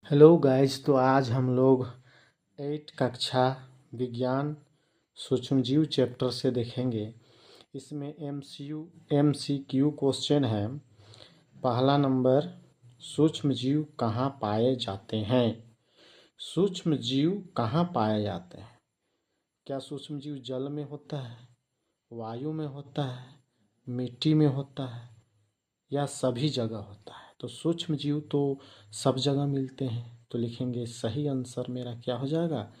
Hello guys, तो आज हम लोग 8 कक्षा विज्ञान सूक्ष्मजीव चैप्टर से देखेंगे। इसमें MCQ क्वेश्चन है। पहला नंबर, सूक्ष्मजीव कहाँ पाए जाते हैं? सूक्ष्मजीव कहाँ पाए जाते हैं? क्या सूक्ष्मजीव जल में होता है, वायु में होता है, मिट्टी में होता है या सभी जगह होता है? तो सूक्ष्म जीव तो सब जगह मिलते हैं, तो लिखेंगे सही आंसर मेरा क्या हो जाएगा,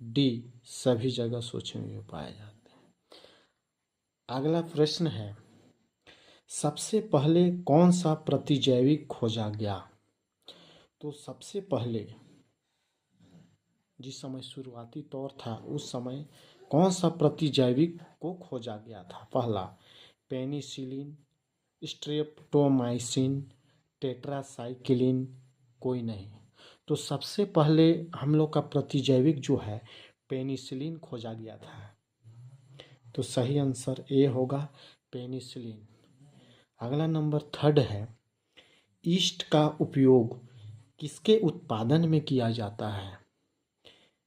डी, सभी जगह सूक्ष्म जीव पाए जाते हैं। अगला प्रश्न है, सबसे पहले कौन सा प्रतिजैविक खोजा गया? तो सबसे पहले जिस समय शुरुआती दौर था उस समय कौन सा प्रतिजैविक को खोजा गया था? पहला पेनिसिलिन, स्ट्रेप्टोमाइसिन, टेट्रासाइक्लिन, कोई नहीं। तो सबसे पहले हम लोग का प्रतिजैविक जो है पेनिसिलिन खोजा गया था, तो सही आंसर ए होगा, पेनिसिलिन। अगला नंबर थर्ड है, ईस्ट का उपयोग किसके उत्पादन में किया जाता है?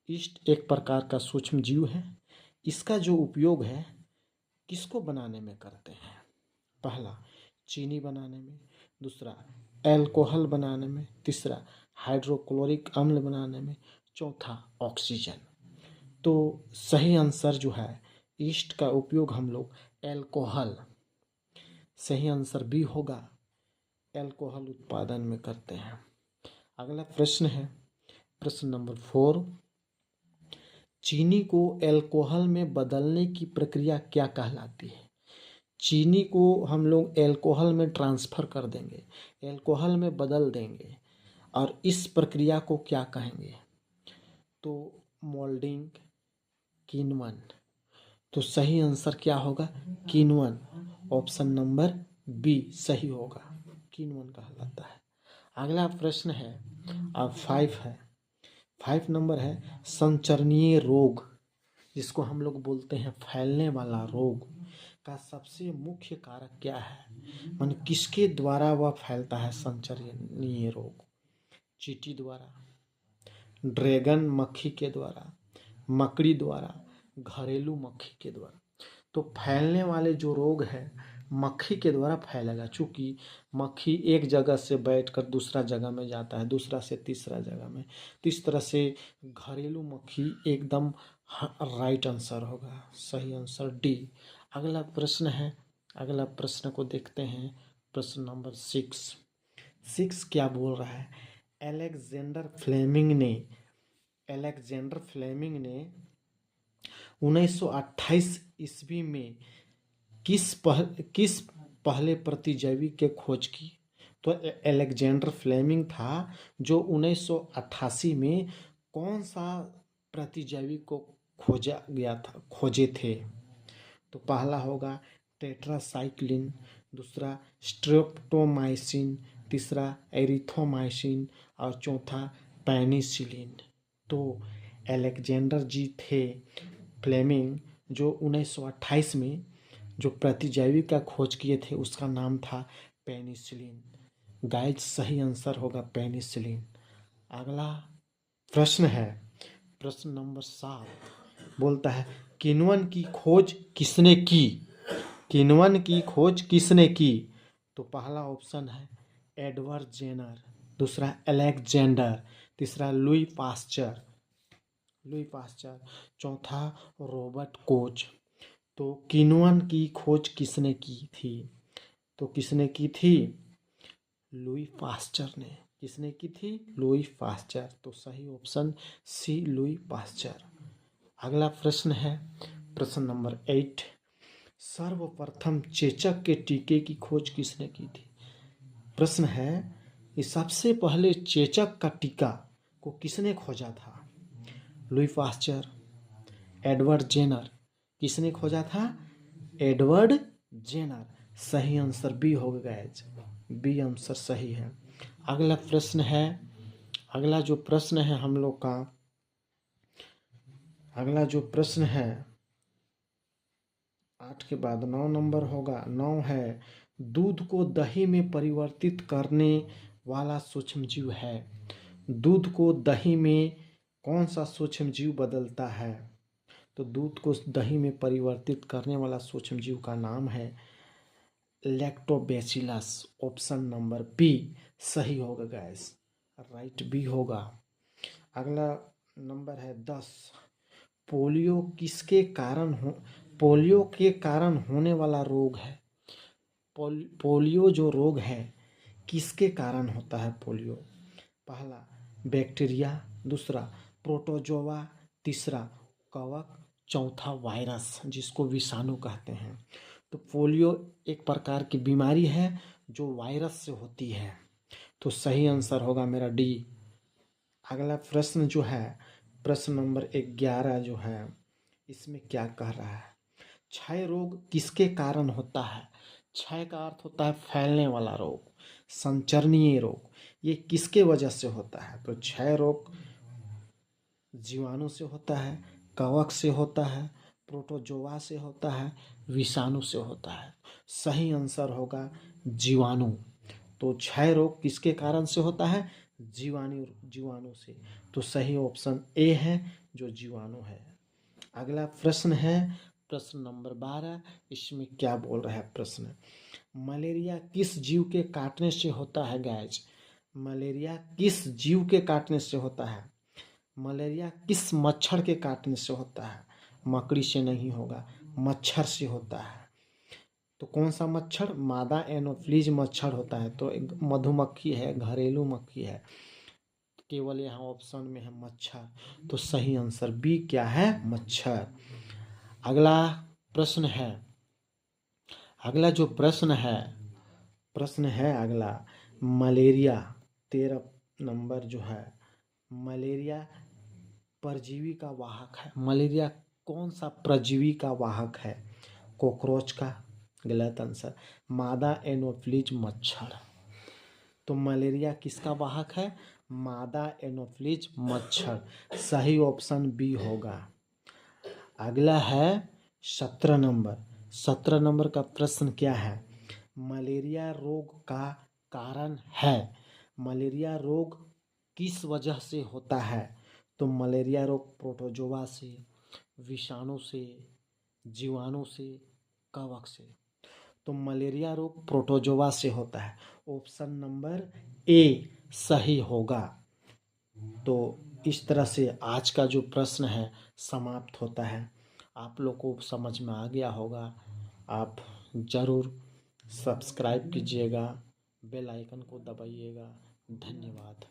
ईस्ट एक प्रकार का सूक्ष्म जीव है। इसका जो उपयोग है किसको बनाने में करते हैं? पहला चीनी बनाने में, दूसरा एल्कोहल बनाने में, तीसरा हाइड्रोक्लोरिक अम्ल बनाने में, चौथा ऑक्सीजन। तो सही आंसर जो है, ईस्ट का उपयोग हम लोग एल्कोहल, सही आंसर बी होगा, एल्कोहल उत्पादन में करते हैं। अगला प्रश्न है, प्रश्न नंबर 4, चीनी को एल्कोहल में बदलने की प्रक्रिया क्या कहलाती है? चीनी को हम लोग एल्कोहल में ट्रांसफ़र कर देंगे, एल्कोहल में बदल देंगे, और इस प्रक्रिया को क्या कहेंगे? तो मोल्डिंग, किण्वन। तो सही आंसर क्या होगा, किण्वन। ऑप्शन नंबर बी सही होगा, किण्वन कहलाता है। अगला प्रश्न है, अब 5 है, 5 नंबर है, संचरणीय रोग, जिसको हम लोग बोलते हैं फैलने वाला रोग, का सबसे मुख्य कारक क्या है? मान किसके द्वारा वह फैलता है संचरणीय रोग? चींटी द्वारा, ड्रैगन मक्खी के द्वारा, मकड़ी द्वारा, घरेलू मक्खी के द्वारा? तो फैलने वाले जो रोग है मक्खी के द्वारा फैलेगा, चूँकि मक्खी एक जगह से बैठकर दूसरा जगह में जाता है, दूसरा से तीसरा जगह में, तो इस तरह से घरेलू मक्खी एकदम राइट आंसर होगा, सही आंसर डी। अगला प्रश्न है, अगला प्रश्न को देखते हैं, प्रश्न नंबर 6 क्या बोल रहा है? अलेक्जेंडर फ्लेमिंग ने 1928 ईस्वी में किस पहले प्रतिजैवी के खोज की? तो अलेक्जेंडर फ्लेमिंग था जो 1988 में कौन सा प्रतिजैवी को खोजे थे? तो पहला होगा टेट्रासाइक्लिन, दूसरा स्ट्रेप्टोमाइसिन, तीसरा एरिथ्रोमाइसिन और चौथा पेनिसिलिन। तो अलेक्जेंडर जी थे फ्लेमिंग जो 1928 में जो प्रतिजैवी का खोज किए थे, उसका नाम था पेनिसिलिन। गाइस सही आंसर होगा पेनिसिलिन। अगला प्रश्न है, प्रश्न नंबर 7 बोलता है, किण्वन की खोज किसने की? किण्वन की खोज किसने की? तो पहला ऑप्शन है एडवर्ड जेनर, दूसरा अलेक्जेंडर, तीसरा लुई पास्चर, चौथा रॉबर्ट कोच। तो किण्वन की खोज किसने की थी? तो किसने की थी? लुई पास्चर ने। किसने की थी? Louis Pasteur. तो सही ऑप्शन सी, लुई पास्चर। अगला प्रश्न है, प्रश्न नंबर 8, सर्वप्रथम चेचक के टीके की खोज किसने की थी? प्रश्न है कि सबसे पहले चेचक का टीका को किसने खोजा था? Louis Pasteur, Edward Jenner. किसने खोजा था? Edward Jenner. सही आंसर बी होगा गाइस, बी आंसर सही है। अगला प्रश्न है, अगला जो प्रश्न है हम लोग का, अगला जो प्रश्न है 8 के बाद 9 नंबर होगा, 9 है, दूध को दही में परिवर्तित करने वाला सूक्ष्मजीव है? दूध को दही में कौन सा सूक्ष्म जीव बदलता है? तो दूध को दही में परिवर्तित करने वाला सूक्ष्म जीव का नाम है लैक्टोबैसिलस। ऑप्शन नंबर बी सही होगा गैस, राइट बी होगा। अगला नंबर है 10। पोलियो किसके कारण हो पोलियो के कारण होने वाला रोग है? पोलियो जो रोग है किसके कारण होता है पोलियो? पहला बैक्टीरिया, दूसरा प्रोटोजोआ, तीसरा कवक, चौथा वायरस जिसको विषाणु कहते हैं। तो पोलियो एक प्रकार की बीमारी है जो वायरस से होती है। तो सही आंसर होगा मेरा डी। अगला प्रश्न जो है प्रश्न नंबर 11 जो है इसमें क्या कह रहा है? क्षय रोग किसके कारण होता है? क्षय का अर्थ होता है फैलने वाला रोग, संचरणीय रोग। ये किसके वजह से होता है? तो क्षय रोग जीवाणु से होता है, कवक से होता है, प्रोटोजोआ से होता है, विषाणु से होता है। सही आंसर होगा जीवाणु। तो क्षय रोग किसके कारण से होता है? जीवाणु से। तो सही ऑप्शन ए है जो जीवाणु है। अगला प्रश्न है प्रश्न नंबर 12। इसमें क्या बोल रहा है प्रश्न? मलेरिया किस जीव के काटने से होता है गैज? मलेरिया किस जीव के काटने से होता है? मलेरिया किस मच्छर के काटने से होता है? मकड़ी से नहीं होगा, मच्छर से होता है। तो कौन सा मच्छर? मादा एनोफ्लीज मच्छर होता है। तो एक मधुमक्खी है, घरेलू मक्खी है। केवल यहाँ ऑप्शन में है मच्छर। तो सही आंसर बी क्या है? मच्छर। अगला प्रश्न है अगला जो प्रश्न है अगला मलेरिया 13 नंबर जो है मलेरिया परजीवी का वाहक है। मलेरिया कौन सा परजीवी का वाहक है? कॉकरोच का? गलत आंसर। मादा एनोफ्लीज मच्छर। तो मलेरिया किसका वाहक है? मादा एनोफ्लीज मच्छर। सही ऑप्शन बी होगा। अगला है 17 नंबर का प्रश्न क्या है? मलेरिया रोग का कारण है। मलेरिया रोग किस वजह से होता है? तो मलेरिया रोग प्रोटोजोआ से, विषाणु से, जीवाणु से, कवक से। तो मलेरिया रोग प्रोटोजोआ से होता है। ऑप्शन नंबर ए सही होगा। तो इस तरह से आज का जो प्रश्न है समाप्त होता है। आप लोग को समझ में आ गया होगा। आप ज़रूर सब्सक्राइब कीजिएगा, बेल आइकन को दबाइएगा। धन्यवाद।